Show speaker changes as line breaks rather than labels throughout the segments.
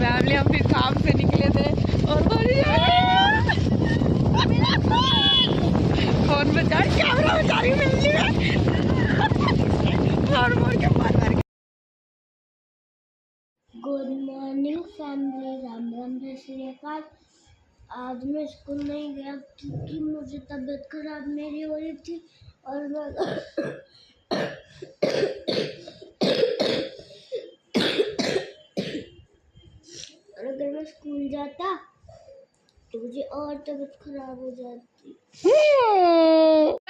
Family हम फिर काम से निकले थे और फोन बचा कैमरा बचा रही फैमिली में।
Good morning family, Ram Ram जय श्री अकाल। आज मैं स्कूल नहीं गया क्योंकि मुझे तबीयत खराब मेरी हो रही थी और अगर मैं स्कूल जाता तो मुझे और तबीयत खराब हो जाती।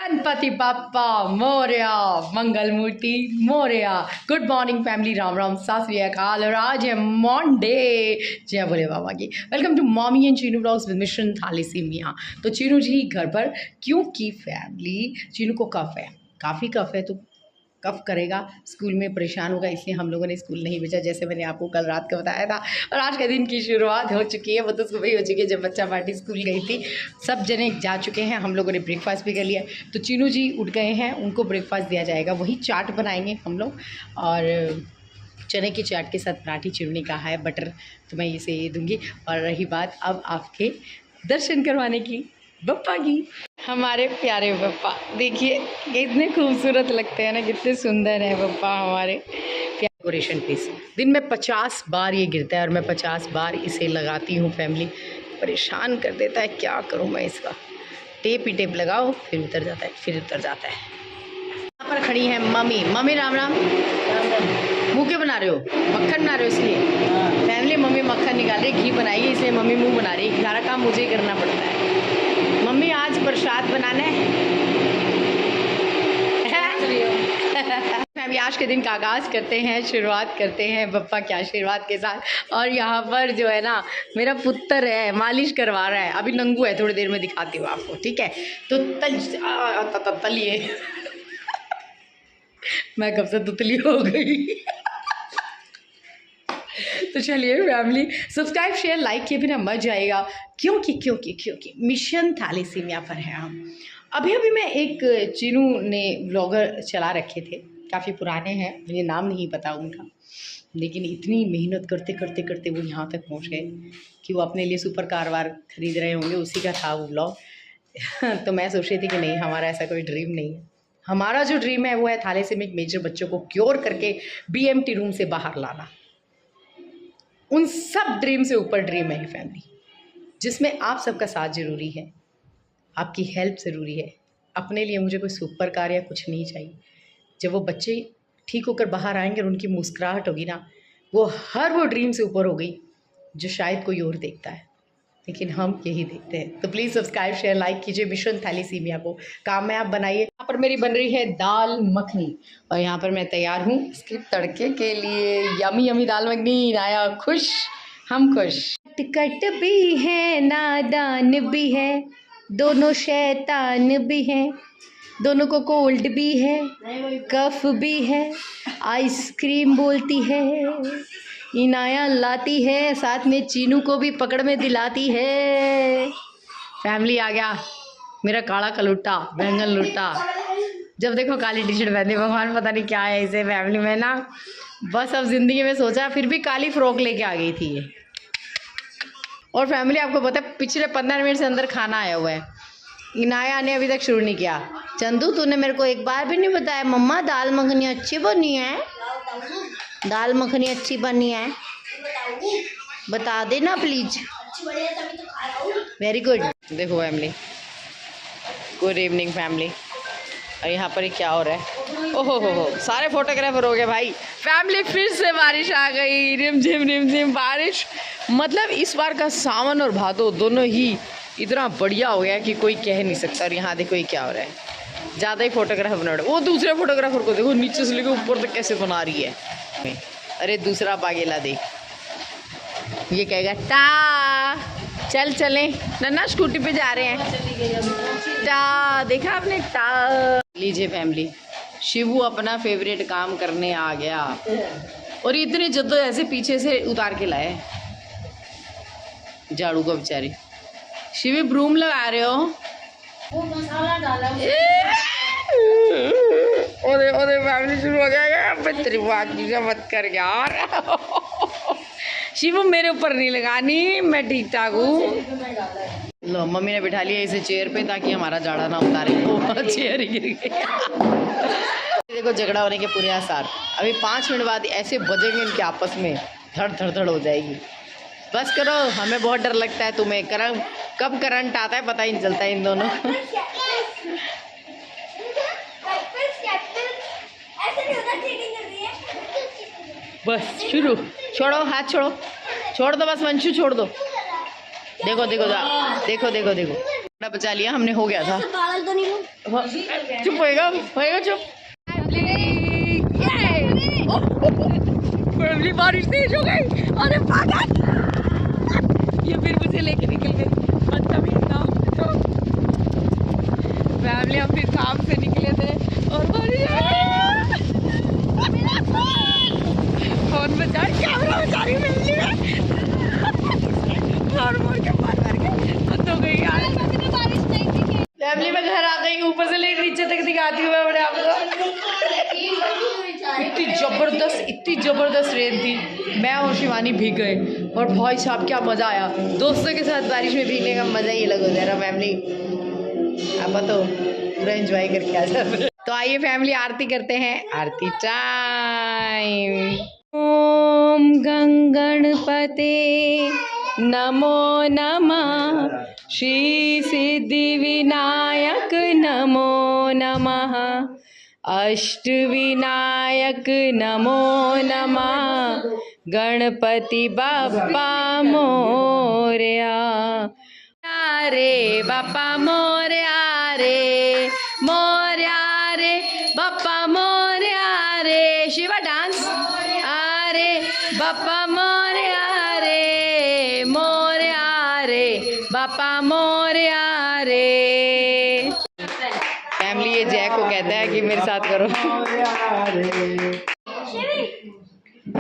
Ganapati Bappa Morya, Mangal Murti Morya. Good morning family, Ram Ram Sat Sri अकाल। और आज है मंडे, जय भोले बाबा की। Welcome to mommy and Cheenu blogs with mission thalassemia. तो चीनू जी घर पर, क्योंकि फैमिली चीनू को कफ है, काफ़ी कफ है, तो कफ करेगा, स्कूल में परेशान होगा, इसलिए हम लोगों ने स्कूल नहीं भेजा, जैसे मैंने आपको कल रात को बताया था। और आज के दिन की शुरुआत हो चुकी है, वो तो सुबह ही हो चुकी है। जब बच्चा पार्टी स्कूल गई थी, सब जने जा चुके हैं, हम लोगों ने ब्रेकफास्ट भी कर लिया। तो चीनू जी उठ गए हैं, उनको ब्रेकफास्ट दिया जाएगा, वही चाट बनाएंगे हम लोग। और चने की चाट के साथ पराठी चीनू ने कहा है बटर, तो मैं इसे ये दूँगी। और रही बात अब आपके दर्शन करवाने की बप्पा की, हमारे प्यारे बप्पा देखिए कितने खूबसूरत लगते हैं ना, कितने सुंदर है बप्पा हमारे। डेकोरेशन पीस दिन में 50 बार ये गिरता है और मैं 50 बार इसे लगाती हूँ। फैमिली परेशान कर देता है, क्या करूँ मैं इसका। टेप ही टेप लगाओ, फिर उतर जाता है, फिर उतर जाता है। यहाँ पर खड़ी है मम्मी। मम्मी राम राम। मुँह क्यों बना रहे हो? मक्खन बना रहे हो इसलिए? फैमिली मम्मी मक्खन निकाल रही, घी बनाइए, इसलिए मम्मी मुँह बना रही है। सारा काम मुझे ही करना पड़ता है। मम्मी आज प्रसाद बनाना है। अभी आज के दिन का आगाज़ करते हैं, शुरुआत करते हैं बप्पा के आशीर्वाद के साथ। और यहाँ पर जो है ना मेरा पुत्र है, मालिश करवा रहा है, अभी नंगू है, थोड़ी देर में दिखाती हूँ आपको, ठीक है? तो तलिए मैं कब से तुतली हो गई। तो चलिए फैमिली, सब्सक्राइब शेयर लाइक किए बिना मत जाएगा, क्योंकि मिशन थाली सिमिया पर है हम। अभी मैं एक चीनू ने ब्लॉगर चला रखे थे, काफ़ी पुराने हैं, मुझे नाम नहीं पता उनका, लेकिन इतनी मेहनत करते वो यहाँ तक पहुँच गए कि वो अपने लिए सुपर कार वार खरीद रहे होंगे, उसी का था वो ब्लॉग। तो मैं सोच रही थी कि नहीं, हमारा ऐसा कोई ड्रीम नहीं है। हमारा जो ड्रीम है वो है थैलेसीमिक मेजर बच्चों को क्योर करके BMT रूम से बाहर लाना। उन सब ड्रीम से ऊपर ड्रीम है फैमिली, जिसमें आप सबका साथ ज़रूरी है, आपकी हेल्प ज़रूरी है। अपने लिए मुझे कोई सुपर कार या कुछ नहीं चाहिए। जब वो बच्चे ठीक होकर बाहर आएंगे और उनकी मुस्कुराहट होगी ना, वो ड्रीम से ऊपर हो गई जो शायद कोई और देखता है, लेकिन हम यही देखते हैं। तो प्लीज़ सब्सक्राइब शेयर लाइक कीजिए मिशन थाली सिमिया को, काम में आप बनाइए। यहाँ पर मेरी बन रही है दाल मखनी और यहाँ पर मैं तैयार हूँ इसके तड़के के लिए। यमी यमी दाल मखनी, आया खुश, हम खुश। कट भी है नादान भी है, दोनों शैतान भी हैं, दोनों को कोल्ड भी है, कफ भी है, आइसक्रीम बोलती है, इनाया लाती है, साथ में चीनू को भी पकड़ में दिलाती है। फैमिली आ गया मेरा काला कलुट्टा, बैंगन लुट्टा। जब देखो काली टी शर्ट पहनी, भगवान पता नहीं क्या है इसे। फैमिली में ना बस अब ज़िंदगी में सोचा, फिर भी काली फ्रॉक लेके आ गई थी ये। और फैमिली आपको पता है पिछले 15 मिनट से अंदर खाना आया हुआ है, इनाया ने अभी तक शुरू नहीं किया। चंदू तूने मेरे को एक बार भी नहीं बताया मम्मा दाल मखनी अच्छी बनी है, दाल मखनी अच्छी बनी है, बता देना प्लीज। Very good. देखो फैमिली, गुड इवनिंग फैमिली। और यहाँ पर ही क्या हो रहा है? ओहो हो, सारे फोटोग्राफर हो गए भाई। फैमिली फिर से बारिश आ गई, रिमझिम बारिश। मतलब इस बार का सावन और भादो दोनों ही इतना बढ़िया हो गया कि कोई कह नहीं सकता। और यहाँ देखो ये क्या हो रहा है, ज़्यादा ही फोटोग्राफर बना रहे। वो दूसरे फोटोग्राफर को देखो नीचे से लेकर ऊपर तक कैसे बना रही है। अरे दूसरा बागेला देख, ये कहेगा टा चल चलें, नन्ना स्कूटी पे जा रहे हैं, टा देखा आपने टा। लीजिए फैमिली, शिवू अपना फेवरेट काम करने आ गया और इतने जद्दो ऐसे पीछे से उतार के लाए झाड़ू को बेचारे। शिवी ब्रूम लगा रहे हो? वो मसाला डाला। अरे फैमिली शुरू हो गया, तेरी बात मत कर यार। शिवू मेरे ऊपर नहीं लगानी, मैं ठीक ठाक हूँ। लो मम्मी ने बिठा लिया इसे चेयर पे ताकि हमारा जाड़ा ना उतारे। वो चेयर ही गिर गई। देखो झगड़ा होने के पूरे आसार। अभी 5 मिनट बाद ऐसे बजेंगे इनके आपस में, धड़ धड़ धड़ हो जाएगी। बस करो, हमें बहुत डर लगता है। तुम्हें कब करंट आता है पता ही नहीं चलता है इन दोनों। बस शुरू। छोड़ो, हाथ छोड़ो, छोड़ दो बस वंशु, छोड़ दो। देखो देखो देखो देखो देखो, बचा लिया हमने, हो गया था। चुप होएगा चुप। बारिश तेज हो गई। अरे पागल, ये फिर मुझे लेके निकल गई। फैमिली अपने काम से निकले थे और बारिश फोन बचा, कैमरा बचा रही और मोड़ के मार के बंद हो गई यार। बारिश नहीं थी। फैमिली में घर आ गई, ऊपर से लेकर नीचे तक दिखाती हूँ मैं आपको। इतनी जबरदस्त रेत थी। मैं और शिवानी भीग गए और भाई साहब क्या मजा आया। दोस्तों के साथ बारिश में भीगने का मजा ही अलग हो जाएगा। फैमिली आप तो पूरा एंजॉय करके आ जाते। तो आइए फैमिली आरती करते हैं। आरती टाइम। ओम गंगणपते नमो नमः, श्री सिद्धि विनायक नमो नमः, अष्ट विनायक नमो नमः, गणपति बाप्पा मोरया रे, बाप्पा मोरया रे, मोरया रे, बाप्पा मोरया रे। शिवा डांस। अरे बाप्पा मोरया रे, मोरया रे, बाप्पा मोरया रे। फैमिली ये जय को कहता है कि मेरे साथ करो।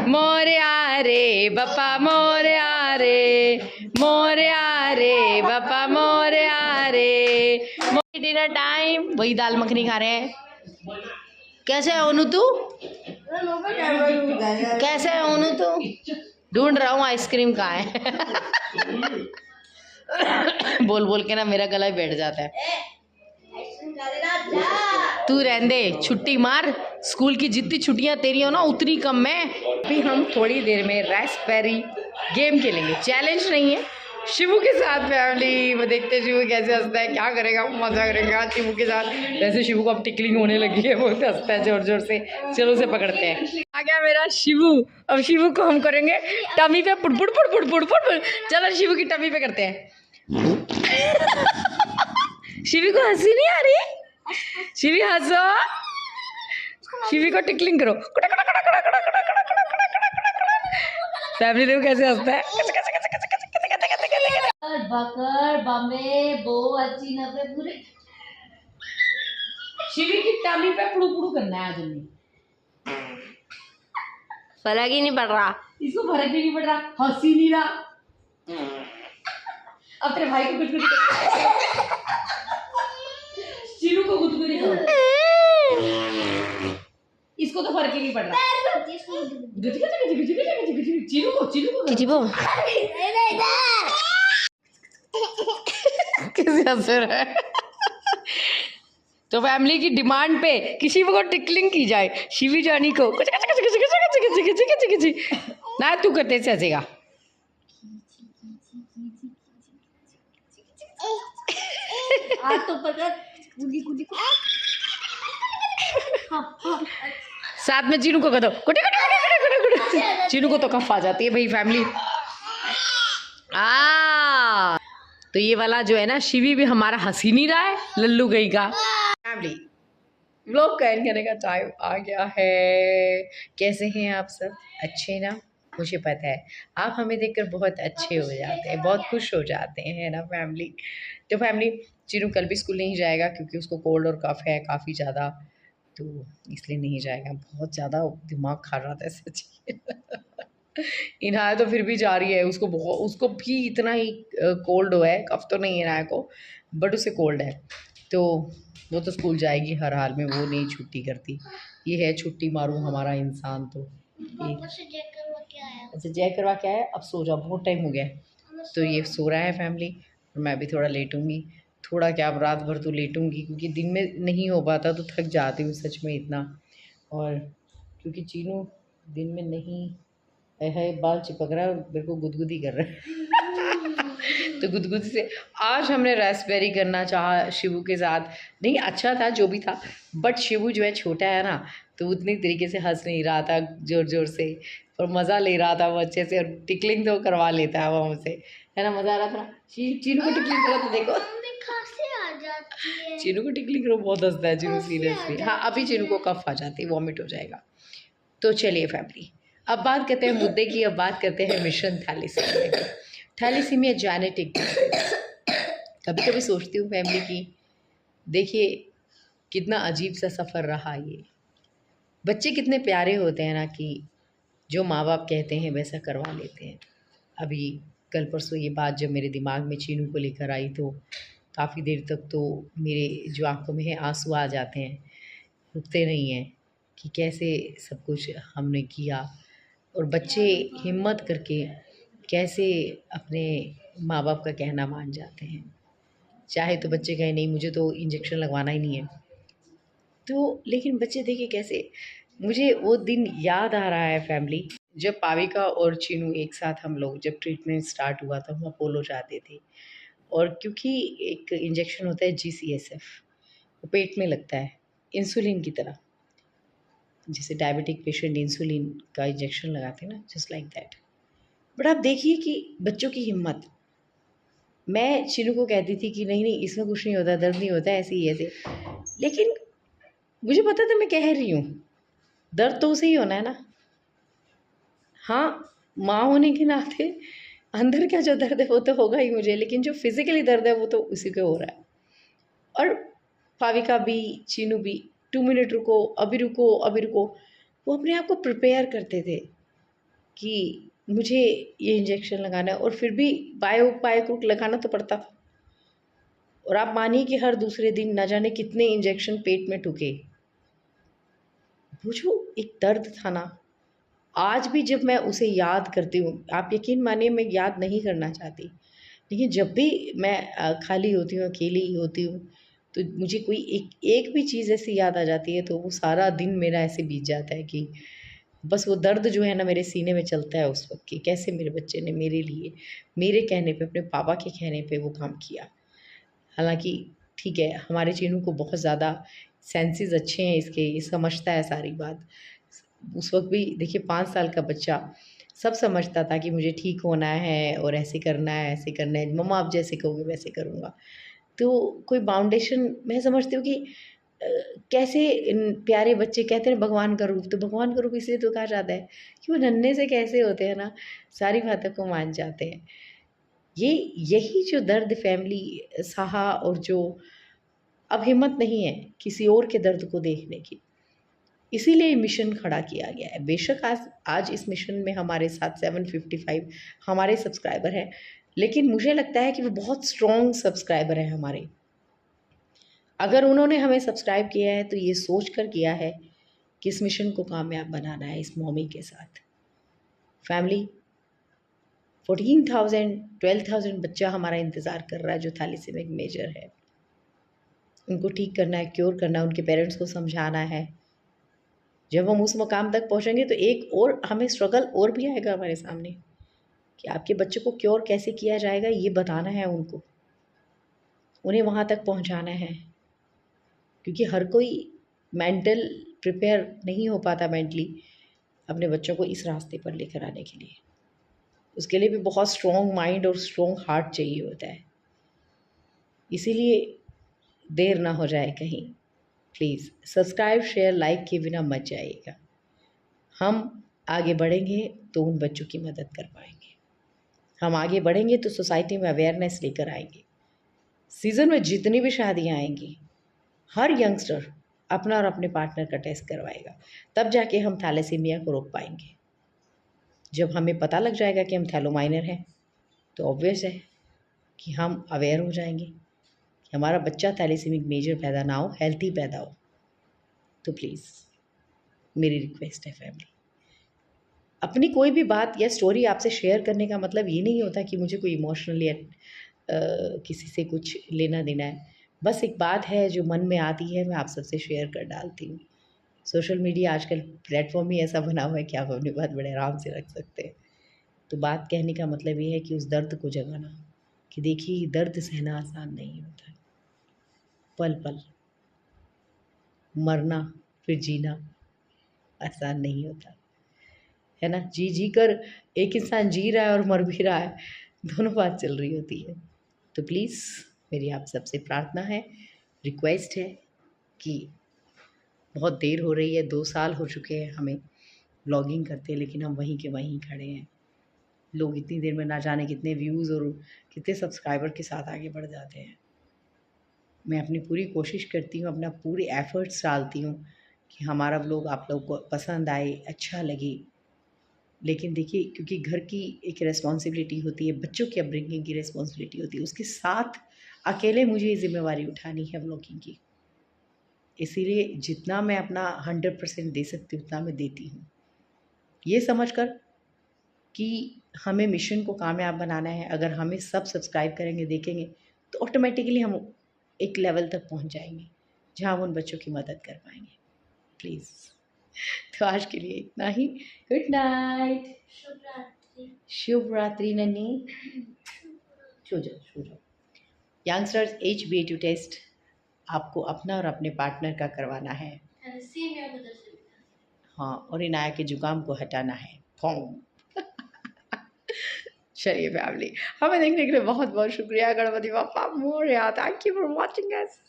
मोरया रे बाप्पा मोरया रे, मोरया रे बाप्पा मोरया रे। Dinner time. वही दाल मखनी खा रहे हैं। कैसे है ओनू तू? कैसे है ओनू तू? ढूंढ रहा हूँ आइसक्रीम कहाँ है। बोल बोल के ना मेरा गला बैठ जाता है। तू रहने दे, छुट्टी मार। स्कूल की जितनी छुट्टियां तेरी हो ना उतनी कम मैं। अभी हम थोड़ी देर में रास्पबेरी गेम खेलेंगे। चैलेंज नहीं है, शिवू के साथ। फैमिली वो देखते शिवू कैसे हंसता है, क्या करेगा, मजा करेगा शिवू के साथ। वैसे शिवू को अब टिकलिंग होने लगी है, वो हंसता है जोर जोर से। चलो उसे पकड़ते हैं। आ गया मेरा शिवू। अब शिवू को हम करेंगे टमी पे पुड़पुड़ पुड़पुड़ पुड़पुड़। चलो शिवू की टमी पे करते हैं। शिवी को हंसी नहीं आ रही? शिवी हंसो, शिवी को टिकलिंग करो। फैमिली देखो कैसे हंसता है। बकर बम्बे बो अच्छी नफे पूरे। शिवी की टमी पे पुड़ू पुड़ू करना है आज हमें। फर्क ही नहीं पड़ रहा इसको, फर्क ही नहीं पड़ रहा, हंसी नहीं रहा। अब तेरे भाई को कुछ चिरू को गुदगुदी करो। इसको तो फर्क ही नहीं पड़ रहा। चिरू को कैसे हंस रहा है। तो फैमिली की डिमांड पे किसी को टिकलिंग की जाए। शिवी जानी को ना तू करते से हंसेगा। तो पकड़ साथ में चीनू को कदो। चीनू को तो कफ आ जाती है भाई फैमिली। तो ये वाला जो है ना शिवी भी हमारा हंसी नहीं रहा है, लल्लू गई का। फैमिली व्लॉग का एंड करने का टाइम आ गया है। कैसे हैं आप सब? अच्छे ना? मुझे पता है आप हमें देखकर बहुत अच्छे हो जाते हैं, बहुत खुश हो जाते हैं ना फैमिली। तो फैमिली चीनू कल भी स्कूल नहीं जाएगा क्योंकि उसको कोल्ड और कफ है काफ़ी ज़्यादा, तो इसलिए नहीं जाएगा। बहुत ज़्यादा दिमाग खा रहा था सच। इनाया तो फिर भी जा रही है, उसको भी इतना ही कोल्ड हुआ है। कफ तो नहीं है इनाया को, बट उसे कोल्ड है, तो वो तो स्कूल जाएगी हर हाल में, वो नहीं छुट्टी करती। ये है छुट्टी मारूं हमारा इंसान। तो
के आया।
अच्छा चेक करवा के आया, अब सो जाओ, बहुत टाइम हो गया है। तो ये सो रहा है फैमिली, और मैं भी थोड़ा लेटूंगी। थोड़ा क्या, अब रात भर तो लेटूंगी, क्योंकि दिन में नहीं हो पाता तो थक जाती हूँ सच में इतना। और क्योंकि चीनू दिन में नहीं है, बाल चिपक रहा है और मेरे को गुदगुदी कर रहा है तो गुदगुदी से आज हमने रास्पबेरी करना चाहा शिवू के साथ। नहीं अच्छा था जो भी था, बट शिवू जो है छोटा है ना, तो उतनी तरीके से हंस नहीं रहा था ज़ोर ज़ोर से, और मज़ा ले रहा था वो अच्छे से, और टिकलिंग तो करवा लेता है वो हमसे, है ना। मज़ा आ रहा था ना। चीनू को टिकलिंग करो तो देखो,
मम्मी खांसी आ जाती है।
चीनू को टिकलिंग करो, बहुत हंसता है चीनू
खांसी आ
सीरियसली। हाँ अभी
जाती
चीनू को
है।
कफ आ जाती है, वॉमिट हो जाएगा। तो चलिए फैमिली, अब बात करते हैं मुद्दे की, अब बात करते हैं मिशन थैलेसीमिया की। Thalassemia genetic. कभी कभी सोचती हूँ फैमिली की, देखिए कितना अजीब सा सफ़र रहा ये। बच्चे कितने प्यारे होते हैं ना, कि जो माँ बाप कहते हैं वैसा करवा लेते हैं। अभी कल परसों ये बात जब मेरे दिमाग में चीनू को लेकर आई, तो काफ़ी देर तक तो मेरे जो आंखों में है आंसू आ जाते हैं, रुकते नहीं हैं, कि कैसे सब कुछ हमने किया। और बच्चे हिम्मत करके कैसे अपने माँ बाप का कहना मान जाते हैं। चाहे तो बच्चे कहें नहीं मुझे तो इंजेक्शन लगवाना ही नहीं है, तो लेकिन बच्चे देखिए कैसे। मुझे वो दिन याद आ रहा है फैमिली, जब पाविका और चीनू एक साथ, हम लोग जब ट्रीटमेंट स्टार्ट हुआ था, हम अपोलो जाते थे। और क्योंकि एक इंजेक्शन होता है GCSF, वो पेट में लगता है इंसुलिन की तरह, जैसे डायबिटिक पेशेंट इंसुलिन का इंजेक्शन लगाते हैं ना, जस्ट लाइक दैट। बट आप देखिए कि बच्चों की हिम्मत। मैं चीनू को कहती थी कि नहीं नहीं इसमें कुछ नहीं होता, दर्द नहीं होता, ऐसे ही ऐसे। लेकिन मुझे पता था मैं कह रही हूँ, दर्द तो उसे ही होना है ना। हाँ माँ होने के नाते अंदर का जो दर्द है वो तो होगा ही मुझे, लेकिन जो फिजिकली दर्द है वो तो उसी को हो रहा है। और पाविका भी, चीनू भी, 2 मिनट रुको, अभी रुको, अभी रुको। वो अपने आप को प्रिपेयर करते थे कि मुझे ये इंजेक्शन लगाना है, और फिर भी बाय क्रुक लगाना तो पड़ता था। और आप मानिए कि हर दूसरे दिन न जाने कितने इंजेक्शन पेट में ठुके। वो जो एक दर्द था ना, आज भी जब मैं उसे याद करती हूँ, आप यकीन मानिए मैं याद नहीं करना चाहती, लेकिन जब भी मैं खाली होती हूँ, अकेली होती हूँ, तो मुझे कोई एक एक भी चीज़ ऐसी याद आ जाती है, तो वो सारा दिन मेरा ऐसे बीत जाता है कि बस वो दर्द जो है ना मेरे सीने में चलता है उस वक़्त, कि कैसे मेरे बच्चे ने मेरे लिए, मेरे कहने पे, अपने पापा के कहने पे वो काम किया। हालाँकि ठीक है, हमारे चीनू को बहुत ज़्यादा सेंसेस अच्छे हैं इसके, ये समझता है सारी बात। उस वक़्त भी देखिए 5 साल का बच्चा सब समझता था कि मुझे ठीक होना है और ऐसे करना है, ऐसे करना है, मम्मा आप जैसे कहोगे वैसे करूँगा। तो कोई बाउंडेशन मैं समझती हूँ कि अ, कैसे इन प्यारे बच्चे कहते हैं भगवान का रूप, तो भगवान का रूप इसलिए तो कहा जाता है कि वो नन्हे से कैसे होते हैं ना, सारी बातों को मान जाते हैं। ये यही जो दर्द फैमिली सहा, और जो अब हिम्मत नहीं है किसी और के दर्द को देखने की, इसीलिए ये मिशन खड़ा किया गया है। बेशक आज आज इस मिशन में हमारे साथ 755 हमारे सब्सक्राइबर हैं, लेकिन मुझे लगता है कि वो बहुत स्ट्रॉन्ग सब्सक्राइबर हैं हमारे। अगर उन्होंने हमें सब्सक्राइब किया है तो ये सोच कर किया है कि इस मिशन को कामयाब बनाना है इस मॉमी के साथ। फैमिली 14,000 12,000 बच्चा हमारा इंतज़ार कर रहा है जो थैलेसीमिक मेजर है। उनको ठीक करना है, क्योर करना है, उनके पेरेंट्स को समझाना है। जब हम उस मकाम तक पहुँचेंगे तो एक और हमें स्ट्रगल और भी आएगा हमारे सामने, कि आपके बच्चे को क्योर कैसे किया जाएगा ये बताना है उनको, उन्हें वहाँ तक पहुँचाना है। क्योंकि हर कोई मेंटल प्रिपेयर नहीं हो पाता मेंटली अपने बच्चों को इस रास्ते पर लेकर आने के लिए। उसके लिए भी बहुत स्ट्रॉन्ग माइंड और स्ट्रॉन्ग हार्ट चाहिए होता है। इसीलिए देर ना हो जाए कहीं, प्लीज़ सब्सक्राइब शेयर लाइक के बिना मत जाइएगा। हम आगे बढ़ेंगे तो उन बच्चों की मदद कर पाएंगे। हम आगे बढ़ेंगे तो सोसाइटी में अवेयरनेस लेकर आएंगे। सीज़न में जितनी भी शादियाँ आएंगी, हर यंगस्टर अपना और अपने पार्टनर का टेस्ट करवाएगा, तब जाके हम थैलेसीमिया को रोक पाएंगे। जब हमें पता लग जाएगा कि हम थैलोमाइनर हैं, तो ऑब्वियस है कि हम अवेयर हो जाएंगे कि हमारा बच्चा थैलेसीमिक मेजर पैदा ना हो, हेल्थी पैदा हो। तो प्लीज़ मेरी रिक्वेस्ट है फैमिली, अपनी कोई भी बात या स्टोरी आपसे शेयर करने का मतलब ये नहीं होता कि मुझे कोई इमोशनल या किसी से कुछ लेना देना है। बस एक बात है जो मन में आती है, मैं आप सबसे शेयर कर डालती हूँ। सोशल मीडिया आजकल प्लेटफ़ॉर्म ही ऐसा बना हुआ है कि आप अपनी बात बड़े आराम से रख सकते हैं। तो बात कहने का मतलब ये है कि उस दर्द को जगाना, कि देखिए दर्द सहना आसान नहीं होता है। पल-पल मरना फिर जीना आसान नहीं होता, है ना? जी कर एक इंसान जी रहा है और मर भी रहा है, दोनों बात चल रही होती है। तो प्लीज़ मेरी आप सबसे प्रार्थना है, रिक्वेस्ट है कि बहुत देर हो रही है, 2 साल हो चुके हैं हमें व्लॉगिंग करते, लेकिन हम वहीं के वहीं खड़े हैं। लोग इतनी देर में ना जाने कितने व्यूज़ और कितने सब्सक्राइबर के साथ आगे बढ़ जाते हैं। मैं अपनी पूरी कोशिश करती हूँ, अपना पूरे एफ़र्ट्स डालती हूँ कि हमारा व्लॉग आप लोग को पसंद आए, अच्छा लगे। लेकिन देखिए क्योंकि घर की एक रिस्पॉन्सिबिलिटी होती है, बच्चों की अपब्रिंगिंग की रिस्पॉन्सिबिलिटी होती है, उसके साथ अकेले मुझे ये ज़िम्मेवारी उठानी है व्लॉगिंग की। इसीलिए जितना मैं अपना 100% दे सकती हूँ, उतना मैं देती हूँ। ये समझकर कि हमें मिशन को कामयाब बनाना है, अगर हमें सब सब्सक्राइब करेंगे, देखेंगे, तो ऑटोमेटिकली हम एक लेवल तक पहुँच जाएँगे, जहाँ हम उन बच्चों की मदद कर पाएँगे। प्लीज़। तो आज के लिए इतना ही। Good night.
शुभ रात्रि।
शुभ रात्रि नन्ही। सो जाओ, सो जाओ। यंगस्टर्स HbA2 टेस्ट आपको अपना और अपने पार्टनर का करवाना है।
थैलेसीमिया को जैसे
हाँ, और इनाया के जुकाम को हटाना है। फॉर्म। चलिए फैमिली, हमें देखने के लिए बहुत बहुत शुक्रिया। Ganpati Bappa Morya. Thank you for watching us.